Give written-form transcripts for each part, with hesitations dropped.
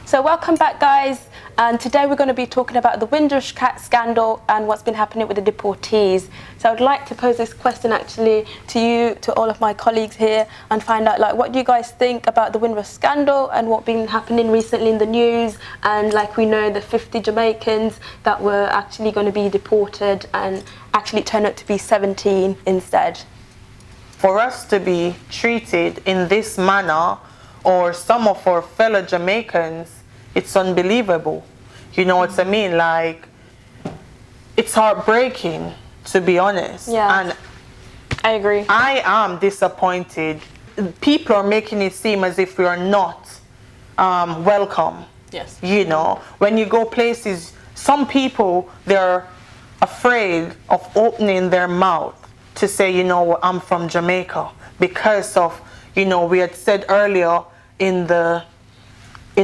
So welcome back, guys, and today we're going to be talking about the Windrush cat scandal and what's been happening with the deportees. So I'd like to pose this question actually to you, to all of my colleagues here, and find out what do you guys think about the Windrush scandal and what's been happening recently in the news. And we know the 50 Jamaicans that were actually going to be deported and actually turned out to be 17 instead. For us to be treated in this manner, or some of our fellow Jamaicans, it's unbelievable. You know what I mean? It's heartbreaking, to be honest. Yeah. And I agree. I am disappointed. People are making it seem as if we are not welcome. Yes. You know, when you go places, some people, they're afraid of opening their mouth to say, you know, I'm from Jamaica, because of, you know, we had said earlier in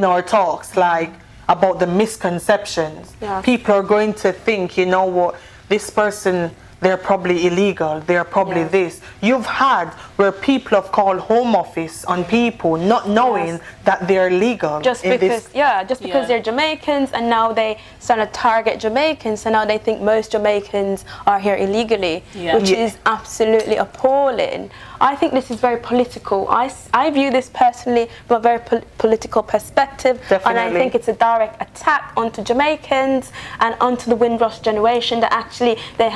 our talks, about the misconceptions. Yeah. People are going to think, you know what, this person, they're probably illegal, they're probably this. You've had where people have called home office on people not knowing that they're legal. Just because they're Jamaicans, and now they start to target Jamaicans, so now they think most Jamaicans are here illegally, which is absolutely appalling. I think this is very political. I view this personally from a very political perspective. Definitely. And I think it's a direct attack onto Jamaicans and onto the Windrush generation that actually they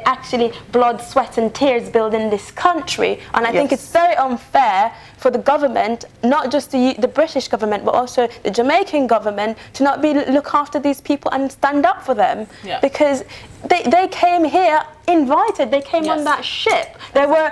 actually blood, sweat and tears building this country. And I think it's very unfair for the government, not just the British government, but also the Jamaican government, to not look after these people and stand up for them. Because they came here invited. They came on that ship. There were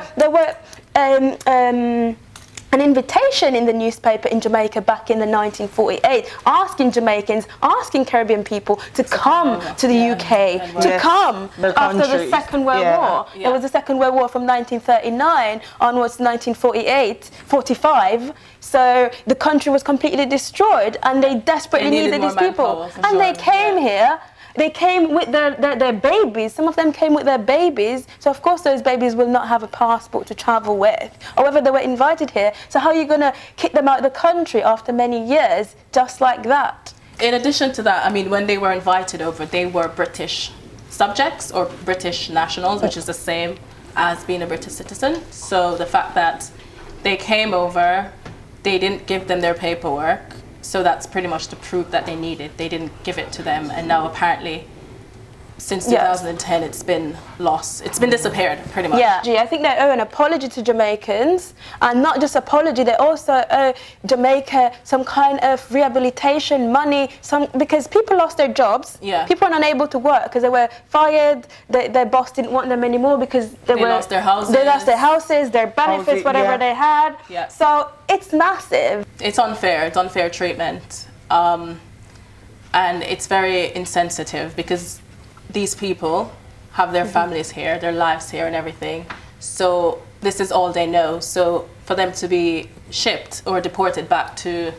an invitation in the newspaper in Jamaica back in the 1948, asking Jamaicans, asking Caribbean people to come to the UK, to come after the Second World War. There was the Second World War from 1939 onwards to 1945. So the country was completely destroyed, and they desperately needed these people. And they came here. They came with their babies. Some of them came with their babies. So of course those babies will not have a passport to travel with. However, they were invited here. So how are you going to kick them out of the country after many years, just like that? In addition to that, I mean, when they were invited over, they were British subjects or British nationals, which is the same as being a British citizen. So the fact that they came over, they didn't give them their paperwork. So that's pretty much the proof that they needed. They didn't give it to them, and now apparently, since 2010, it's been lost. It's been disappeared, pretty much. Yeah, I think they owe an apology to Jamaicans, and not just apology, they also owe Jamaica some kind of rehabilitation money, because people lost their jobs. People were unable to work because they were fired. Their boss didn't want them anymore because they lost their houses. They lost their houses, their benefits, whatever they had. So it's massive. It's unfair. It's unfair treatment, and it's very insensitive because these people have their families here, their lives here and everything. So this is all they know. So for them to be shipped or deported back to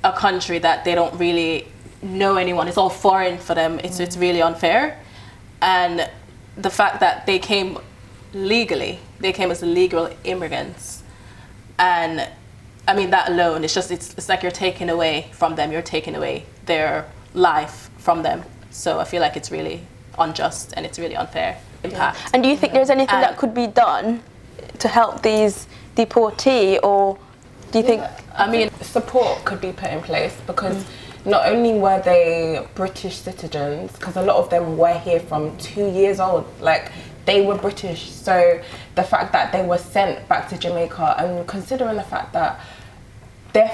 a country that they don't really know anyone, it's all foreign for them, it's really unfair. And the fact that they came legally, they came as legal immigrants. And I mean, that alone, it's like you're taking away from them, you're taking away their life from them. So I feel like it's really unjust and it's really unfair impact. And do you think there's anything that could be done to help these deportees, or do you think... I mean, support could be put in place, because not only were they British citizens, because a lot of them were here from 2 years old, they were British. So the fact that they were sent back to Jamaica, and considering the fact that they're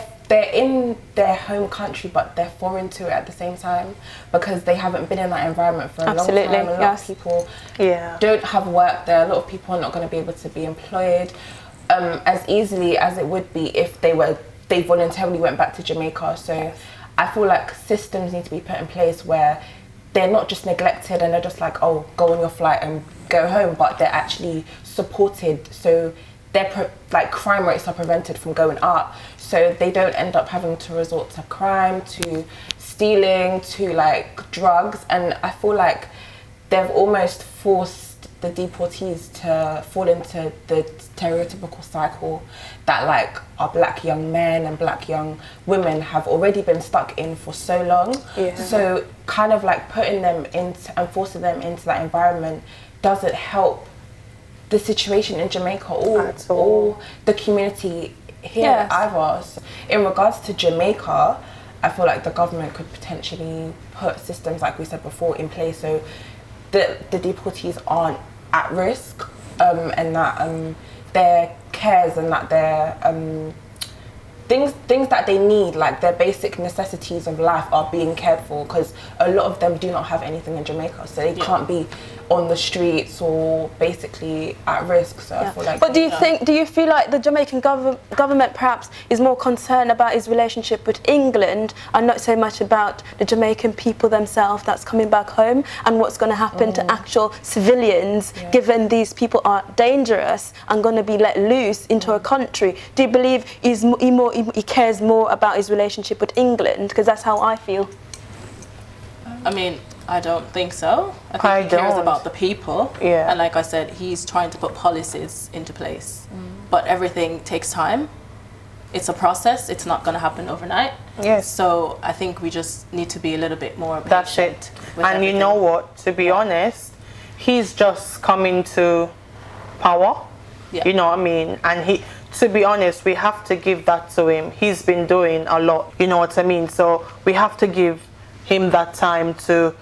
in their home country, but they're foreign to it at the same time, because they haven't been in that environment for a long time. A lot of people don't have work there. A lot of people are not going to be able to be employed as easily as it would be if they voluntarily went back to Jamaica. So I feel like systems need to be put in place where they're not just neglected and they're just like, oh, go on your flight and go home, but they're actually supported. So their crime rates are prevented from going up, so they don't end up having to resort to crime, to stealing, to drugs. And I feel like they've almost forced the deportees to fall into the stereotypical cycle that like our black young men and black young women have already been stuck in for so long. Yeah. So kind of like putting them into and forcing them into that environment doesn't help the situation in Jamaica or the community here either. So in regards to Jamaica, I feel like the government could potentially put systems, like we said before, in place so the deportees aren't at risk, and that their cares and that their things that they need, like their basic necessities of life, are being cared for, because a lot of them do not have anything in Jamaica, so they can't be on the streets or basically at risk. So I feel like. But do you feel like the Jamaican government perhaps is more concerned about his relationship with England and not so much about the Jamaican people themselves that's coming back home and what's going to happen to actual civilians, given these people are dangerous and going to be let loose into a country? Do you believe he cares more about his relationship with England? Because that's how I feel. I mean, I don't think so. I think he cares about the people. Yeah. And like I said, he's trying to put policies into place. But everything takes time. It's a process. It's not going to happen overnight. Yes. So I think we just need to be a little bit more patient. That's it. With And everything. you know what? To be honest, he's just coming to power. Yeah. You know what I mean? And to be honest, we have to give that to him. He's been doing a lot. You know what I mean? So we have to give him that time to,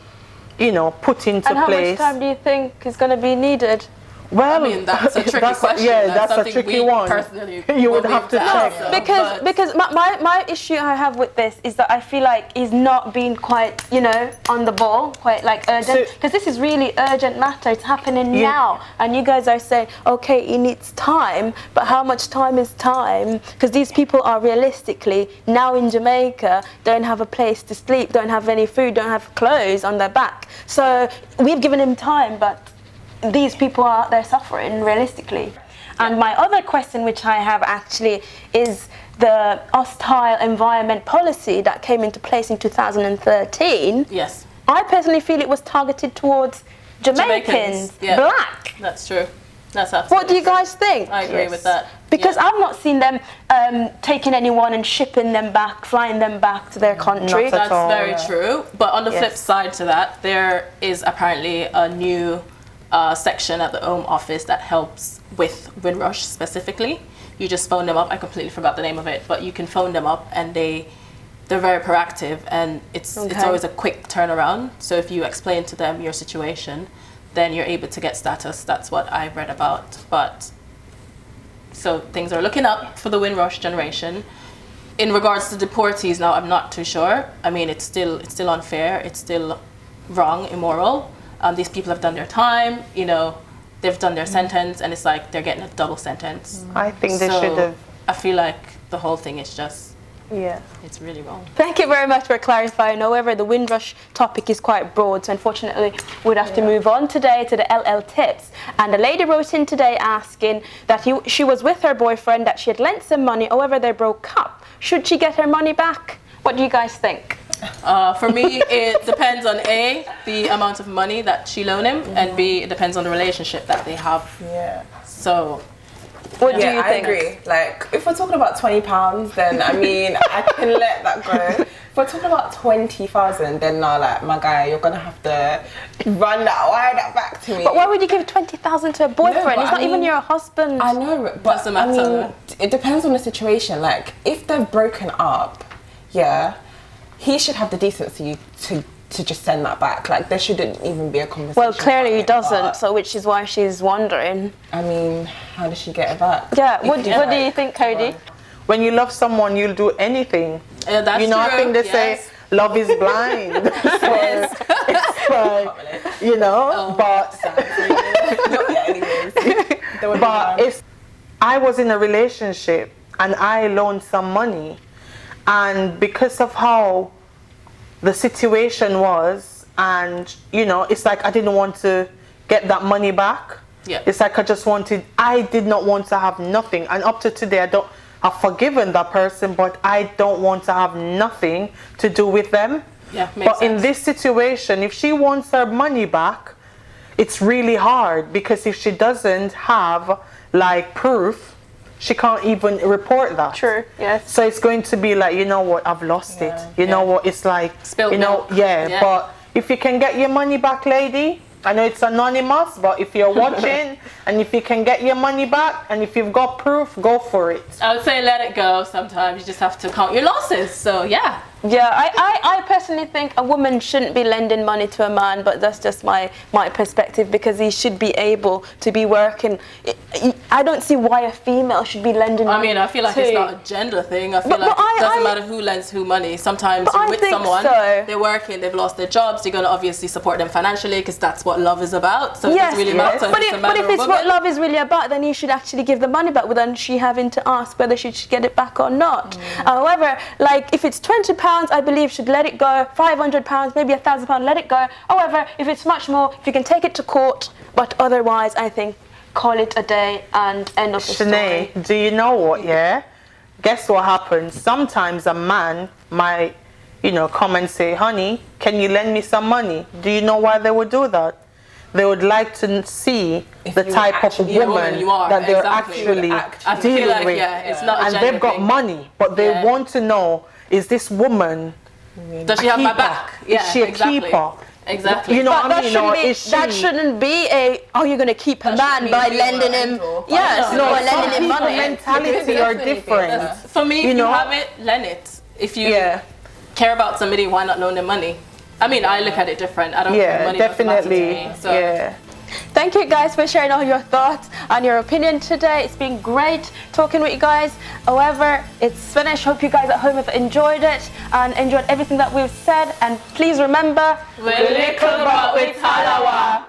you know, put into and how place. much time do you think is going to be needed? Well, I mean, that's a tricky question. Yeah, That's that's a something tricky we one. personally You would will have to need check. answer. Because my issue I have with this is that I feel like he's not being quite, you know, on the ball, quite like urgent. Because this is really urgent matter. It's happening now, and you guys are saying, okay, he needs time, but how much time is time? Because these people are realistically now in Jamaica, don't have a place to sleep, don't have any food, don't have clothes on their back. So we've given him time, but these people are out there suffering realistically. And my other question, which I have actually, is the hostile environment policy that came into place in 2013. Yes. I personally feel it was targeted towards Jamaicans. Black. That's true. That's absolutely What do you guys think? I agree with that. Because I've not seen them taking anyone and shipping them back, flying them back to their country. Not at all. That's very true. But on the flip side to that, there is apparently a new section at the Home Office that helps with Windrush specifically. You just phone them up. I completely forgot the name of it, but you can phone them up and they're very proactive, and it's always a quick turnaround. So if you explain to them your situation, then you're able to get status. That's what I've read about. But so things are looking up for the Windrush generation. In regards to deportees, now I'm not too sure. I mean, it's still unfair. It's still wrong, immoral. These people have done their time, you know, they've done their sentence, and it's like they're getting a double sentence. I think they should have. I feel like the whole thing is just, Yeah. it's really wrong. Thank you very much for clarifying. However, the Windrush topic is quite broad, so unfortunately we'd have to move on today to the LL tips. And the lady wrote in today asking that she was with her boyfriend, that she had lent some money, however they broke up. Should she get her money back? What do you guys think? For me, it depends on A, the amount of money that she loaned him, and B, it depends on the relationship that they have. Yeah. So, What do you I think? agree. Like, if we're talking about £20, then I mean, I can let that go. If we're talking about 20,000, then no, like, my guy, you're gonna have to wire that back to me. But why would you give 20,000 to a boyfriend? It's not even your husband. I know, but Doesn't I matter. mean, it depends on the situation. Like, if they've broken up, he should have the decency to just send that back. Like, there shouldn't even be a conversation. Well, clearly he about it, doesn't, but, so which is why she's wondering. I mean, how does she get it back? Yeah, what do you think, Cody? When you love someone, you'll do anything. that's You know, true. I think they say love is blind. So it's like, you know, but but if I was in a relationship and I loaned some money, and because of how the situation was, and you know, it's like I didn't want to get that money back. Yeah. It's like I did not want to have nothing, and up to today I've forgiven that person, but I don't want to have nothing to do with them. Yeah, makes But in sense. this situation, if she wants her money back, it's really hard, because if she doesn't have like proof, she can't even report that. True, yes. So it's going to be like, you know what, I've lost it. You know what, it's like, Spilled you know, milk. yeah. But if you can get your money back, lady, I know it's anonymous, but if you're watching and if you can get your money back and if you've got proof, go for it. I would say let it go. Sometimes you just have to count your losses. So yeah. Yeah, I personally think a woman shouldn't be lending money to a man, but that's just my perspective, because he should be able to be working. I don't see why a female should be lending money. I mean, I feel like it's not a gender thing. I feel like it doesn't matter who lends who money. Sometimes you're with someone, they're working, they've lost their jobs, you're going to obviously support them financially, because that's what love is about. So it doesn't really matter. But if it's what love is really about, then you should actually give the money back without she having to ask whether she should get it back or not. However, like if it's £20, I believe should let it go. £500, maybe £1,000, let it go. However, if it's much more, if you can take it to court, but otherwise, I think call it a day and end of the story. Shanae, do you know what? Yeah, guess what happens? Sometimes a man might, you know, come and say, "Honey, can you lend me some money?" Do you know why they would do that? They would like to see the type of woman that they're actually dealing with. It's not and they've got money, but they want to know, is this woman does she have my back? Is she a keeper? Exactly. You know but what I mean? That shouldn't be a, oh, you're going to keep a man by lending him. Yes, no, lending him money. Mentality are different. For me, if you have it, lend it. If you care about somebody, why not loan them money? I mean, I look at it different. I don't think money definitely. To me, so. Thank you guys for sharing all your thoughts and your opinion today. It's been great talking with you guys. However, it's finished. Hope you guys at home have enjoyed it and enjoyed everything that we've said. And please remember, we're little but we're talawa.